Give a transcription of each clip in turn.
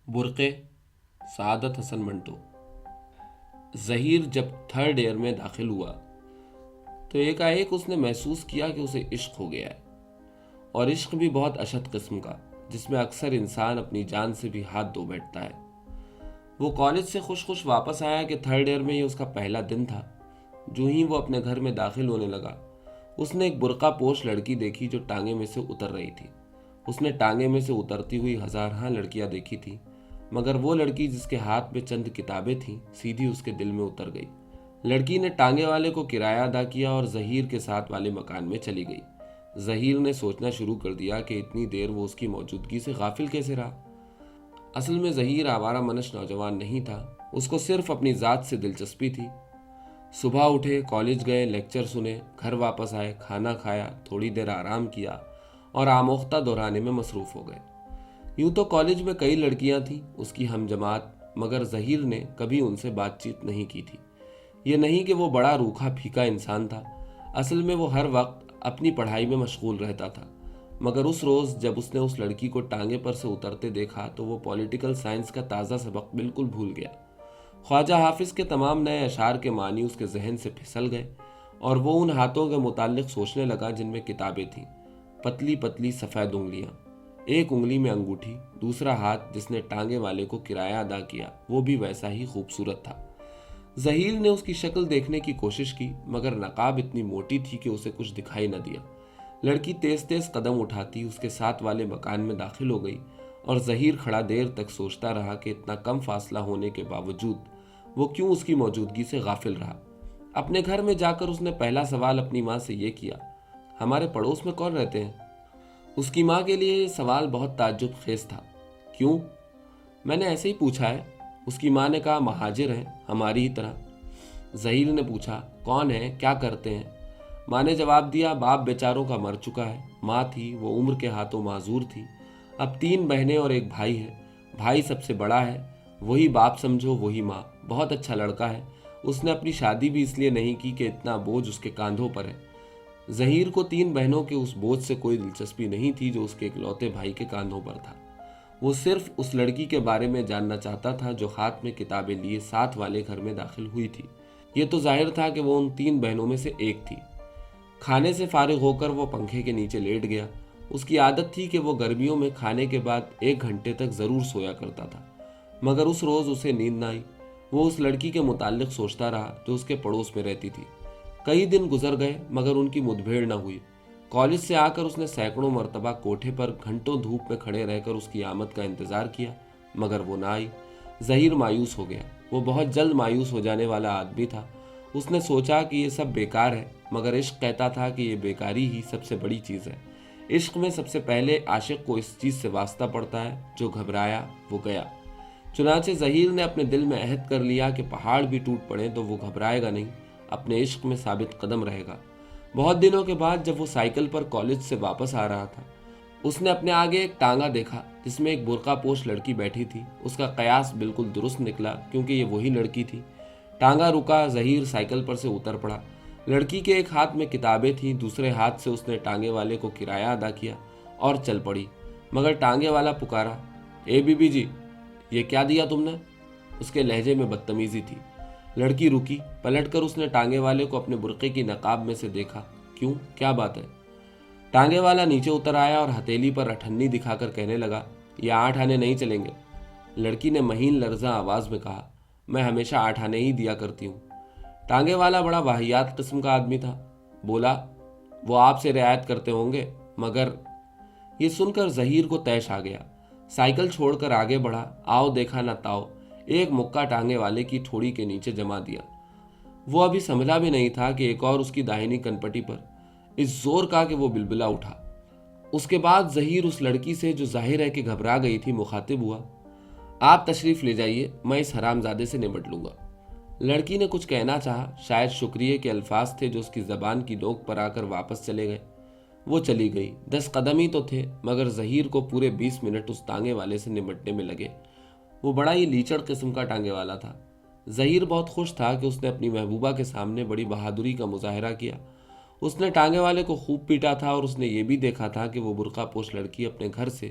برقع سعادت حسن منٹو۔ ظہیر جب third year میں داخل ہوا تو ایک اس نے محسوس کیا کہ اسے عشق ہو گیا ہے، اور عشق بھی بہت اشد قسم کا، جس میں اکثر انسان اپنی جان سے بھی ہاتھ دھو بیٹھتا ہے۔ وہ کالج سے خوش خوش واپس آیا کہ تھرڈ ایئر میں یہ اس کا پہلا دن تھا۔ جو ہی وہ اپنے گھر میں داخل ہونے لگا، اس نے ایک برقع پوش لڑکی دیکھی جو ٹانگے میں سے اتر رہی تھی۔ اس نے ٹانگے میں سے اترتی ہوئی ہزارہا لڑکیاں دیکھی تھی، مگر وہ لڑکی جس کے ہاتھ میں چند کتابیں تھیں سیدھی اس کے دل میں اتر گئی۔ لڑکی نے ٹانگے والے کو کرایہ ادا کیا اور ظہیر کے ساتھ والے مکان میں چلی گئی۔ ظہیر نے سوچنا شروع کر دیا کہ اتنی دیر وہ اس کی موجودگی سے غافل کیسے رہا۔ اصل میں ظہیر آوارہ منش نوجوان نہیں تھا، اس کو صرف اپنی ذات سے دلچسپی تھی۔ صبح اٹھے، کالج گئے، لیکچر سنے، گھر واپس آئے، کھانا کھایا، تھوڑی دیر آرام کیا اور آموختہ دہرانے میں مصروف ہو گئے۔ یوں تو کالج میں کئی لڑکیاں تھیں اس کی ہم جماعت، مگر ظہیر نے کبھی ان سے بات چیت نہیں کی تھی۔ یہ نہیں کہ وہ بڑا روکھا پھیکا انسان تھا، اصل میں وہ ہر وقت اپنی پڑھائی میں مشغول رہتا تھا۔ مگر اس روز جب اس نے اس لڑکی کو ٹانگے پر سے اترتے دیکھا تو وہ پولیٹیکل سائنس کا تازہ سبق بالکل بھول گیا۔ خواجہ حافظ کے تمام نئے اشعار کے معنی اس کے ذہن سے پھسل گئے، اور وہ ان ہاتھوں کے متعلق سوچنے لگا جن میں کتابیں تھیں، پتلی پتلی سفید انگلیاں، ایک انگلی میں انگوٹھی، دوسرا ہاتھ جس نے ٹانگے والے کو کرایہ ادا کیا وہ بھی ویسا ہی خوبصورت تھا۔ ظہیر نے اس کی شکل دیکھنے کی کوشش کی، مگر نقاب اتنی موٹی تھی کہ اسے کچھ دکھائی نہ دیا۔ لڑکی تیز تیز قدم اٹھاتی اس کے ساتھ والے مکان میں داخل ہو گئی، اور ظہیر کھڑا دیر تک سوچتا رہا کہ اتنا کم فاصلہ ہونے کے باوجود وہ کیوں اس کی موجودگی سے غافل رہا۔ اپنے گھر میں جا کر اس نے پہلا سوال اپنی ماں سے یہ کیا، ہمارے پڑوس میں کون رہتے ہیں؟ اس کی ماں کے لیے یہ سوال بہت تعجب خیز تھا۔ کیوں؟ میں نے ایسے ہی پوچھا ہے، اس کی ماں نے کہا، مہاجر ہیں، ہماری ہی طرح۔ ظہیر نے پوچھا، کون ہیں، کیا کرتے ہیں؟ ماں نے جواب دیا، باپ بیچاروں کا مر چکا ہے، ماں تھی وہ عمر کے ہاتھوں معذور تھی، اب 3 بہنیں اور ایک بھائی ہے، بھائی سب سے بڑا ہے، وہی باپ سمجھو وہی ماں، بہت اچھا لڑکا ہے، اس نے اپنی شادی بھی اس لیے نہیں کی کہ اتنا بوجھ اس کے کاندھوں پر ہے۔ ظہیر کو 3 بہنوں کے اس بوجھ سے کوئی دلچسپی نہیں تھی جو اس کے اکلوتے بھائی کے کاندھوں پر تھا۔ وہ صرف اس لڑکی کے بارے میں جاننا چاہتا تھا جو ہاتھ میں کتابیں لیے ساتھ والے گھر میں داخل ہوئی تھی۔ یہ تو ظاہر تھا کہ وہ ان 3 بہنوں میں سے ایک تھی۔ کھانے سے فارغ ہو کر وہ پنکھے کے نیچے لیٹ گیا۔ اس کی عادت تھی کہ وہ گرمیوں میں کھانے کے بعد 1 گھنٹے تک ضرور سویا کرتا تھا، مگر اس روز اسے نیند نہ آئی۔ وہ اس لڑکی کے متعلق سوچتا رہا جو اس کے پڑوس میں رہتی تھی۔ کئی دن گزر گئے مگر ان کی مدبھیڑ نہ ہوئی۔ کالج سے آ کر اس نے سینکڑوں مرتبہ کوٹھے پر گھنٹوں دھوپ میں کھڑے رہ کر اس کی آمد کا انتظار کیا، مگر وہ نہ آئی۔ ظہیر مایوس ہو گیا۔ وہ بہت جلد مایوس ہو جانے والا آدمی تھا۔ اس نے سوچا کہ یہ سب بیکار ہے، مگر عشق کہتا تھا کہ یہ بیکاری ہی سب سے بڑی چیز ہے۔ عشق میں سب سے پہلے عاشق کو اس چیز سے واسطہ پڑتا ہے، جو گھبرایا وہ گیا۔ چنانچہ ظہیر نے اپنے دل میں عہد کر لیا کہ پہاڑ بھی ٹوٹ پڑے تو وہ گھبرائے گا نہیں، اپنے عشق میں ثابت قدم رہے گا۔ بہت دنوں کے بعد جب وہ سائیکل پر کالج سے واپس آ رہا تھا، اس نے اپنے آگے ایک ٹانگا دیکھا جس میں ایک برقع پوش لڑکی بیٹھی تھی۔ اس کا قیاس بالکل درست نکلا کیونکہ یہ وہی لڑکی تھی۔ ٹانگا رکا، ظہیر سائیکل پر سے اتر پڑا۔ لڑکی کے ایک ہاتھ میں کتابیں تھیں، دوسرے ہاتھ سے اس نے ٹانگے والے کو کرایہ ادا کیا اور چل پڑی، مگر ٹانگے والا پکارا، اے بی بی جی، یہ کیا دیا تم نے؟ اس کے لہجے میں بدتمیزی تھی۔ لڑکی رکی، پلٹ کر اس نے ٹانگے والے کو اپنے برقعے کی نقاب میں سے دیکھا۔ کیوں، کیا بات ہے؟ ٹانگے والا نیچے اتر آیا اور ہتھیلی پر اٹھنی دکھا کر کہنے لگا، یہ 8 آنے نہیں چلیں گے۔ لڑکی نے مہین لرزاں آواز میں کہا، میں ہمیشہ 8 آنے ہی دیا کرتی ہوں۔ ٹانگے والا بڑا واہیات قسم کا آدمی تھا، بولا، وہ آپ سے رعایت کرتے ہوں گے، مگر… یہ سن کر ظہیر کو طیش آ گیا۔ سائیکل چھوڑ کر آگے بڑھا، آؤ دیکھا نہ تاؤ، ایک مکہ ٹانگے والے کی ٹھوڑی کے نیچے جما دیا۔ وہ ابھی سنبھلا بھی نہیں تھا کہ ایک اور اس کی داہنی کنپٹی پر اس زور کا کہ وہ بلبلا اٹھا۔ اس کے بعد ظہیر اس لڑکی سے جو ظاہر ہے کہ گھبرا گئی تھی مخاطب ہوا، آپ تشریف لے جائیے، میں اس حرام زادے سے نمٹ لوں گا۔ لڑکی نے کچھ کہنا چاہا، شاید شکریہ کے الفاظ تھے جو اس کی زبان کی نوک پر آ کر واپس چلے گئے۔ وہ چلی گئی۔ 10 قدم ہی تو تھے، مگر ظہیر کو پورے 20 منٹ اس ٹانگے والے سے نمٹنے میں لگے۔ وہ بڑا ہی لیچڑ قسم کا ٹانگے والا تھا۔ ظہیر بہت خوش تھا کہ اس نے اپنی محبوبہ کے سامنے بڑی بہادری کا مظاہرہ کیا۔ اس نے ٹانگے والے کو خوب پیٹا تھا، اور اس نے یہ بھی دیکھا تھا کہ وہ برقع پوش لڑکی اپنے گھر سے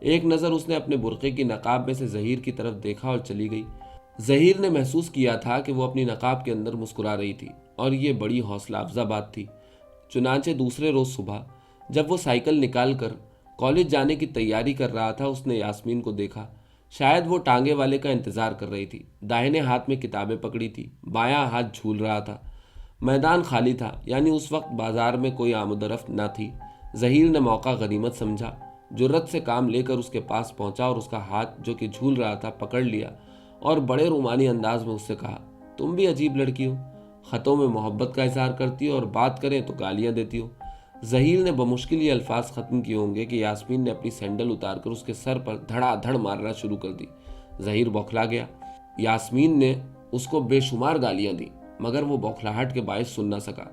ایک نظر اس نے اپنے برقعے کی نقاب میں سے ظہیر کی طرف دیکھا اور چلی گئی۔ ظہیر نے محسوس کیا تھا کہ وہ اپنی نقاب کے اندر مسکرا رہی تھی اور یہ بڑی حوصلہ افزا بات تھی۔ چنانچہ دوسرے روز صبح جب وہ سائیکل نکال کر کالج جانے کی تیاری کر رہا تھا، اس نے یاسمین کو دیکھا۔ شاید وہ ٹانگے والے کا انتظار کر رہی تھی۔ داہنے ہاتھ میں کتابیں پکڑی تھی، بایاں ہاتھ جھول رہا تھا۔ میدان خالی تھا، یعنی اس وقت بازار میں کوئی آمد و رفت نہ تھی۔ ظہیر نے موقع غنیمت سمجھا، جرأت سے کام لے کر اس کے پاس پہنچا اور اس کا ہاتھ جو کہ جھول رہا تھا پکڑ لیا اور بڑے رومانی انداز میں اس سے کہا، تم بھی عجیب لڑکی ہو، خطوں میں محبت کا اظہار کرتی ہو اور بات کریں تو گالیاں دیتی ہو۔ ظہیر نے بمشکل یہ الفاظ ختم کیے ہوں گے کہ یاسمین نے اپنی سینڈل اتار کر اس کے سر پر دھڑا دھڑ مارنا شروع کر دی۔ ظہیر بوکھلا گیا۔ یاسمین نے اس کو بے شمار گالیاں دی، مگر وہ بوکھلاہٹ کے باعث سن نہ سکا۔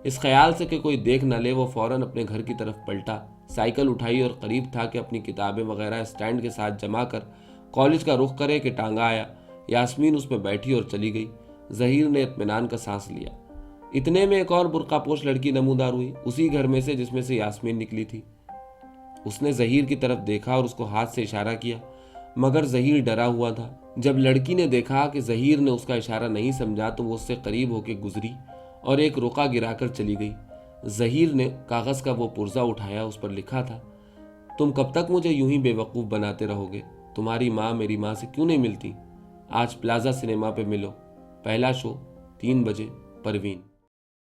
اس خیال سے کہ کوئی دیکھ نہ لے، وہ فوراً اپنے گھر کی طرف پلٹا، سائیکل اٹھائی اور قریب تھا کہ اپنی کتابیں وغیرہ اسٹینڈ کے ساتھ جما کر کالج کا رخ کرے کہ ٹانگا آیا۔ یاسمین اس میں بیٹھی اور چلی گئی۔ ظہیر نے اطمینان کا سانس لیا۔ اتنے میں ایک اور برقع پوش لڑکی نمودار ہوئی، اسی گھر میں سے جس میں سے یاسمین نکلی تھی۔ اس نے ظہیر کی طرف دیکھا اور اس کو ہاتھ سے اشارہ کیا، مگر ظہیر ڈرا ہوا تھا۔ جب لڑکی نے دیکھا کہ ظہیر نے اس کا اشارہ نہیں سمجھا تو وہ اس سے قریب ہو کے گزری اور ایک رقعہ گرا کر چلی گئی۔ ظہیر نے کاغذ کا وہ پرزہ اٹھایا، اس پر لکھا تھا، تم کب تک مجھے یوں ہی بے وقوف بناتے رہو گے؟ تمہاری ماں میری ماں سے کیوں نہیں ملتی؟ آج پلازا سنیما پہ ملو، پہلا شو 3 بجے، پروین۔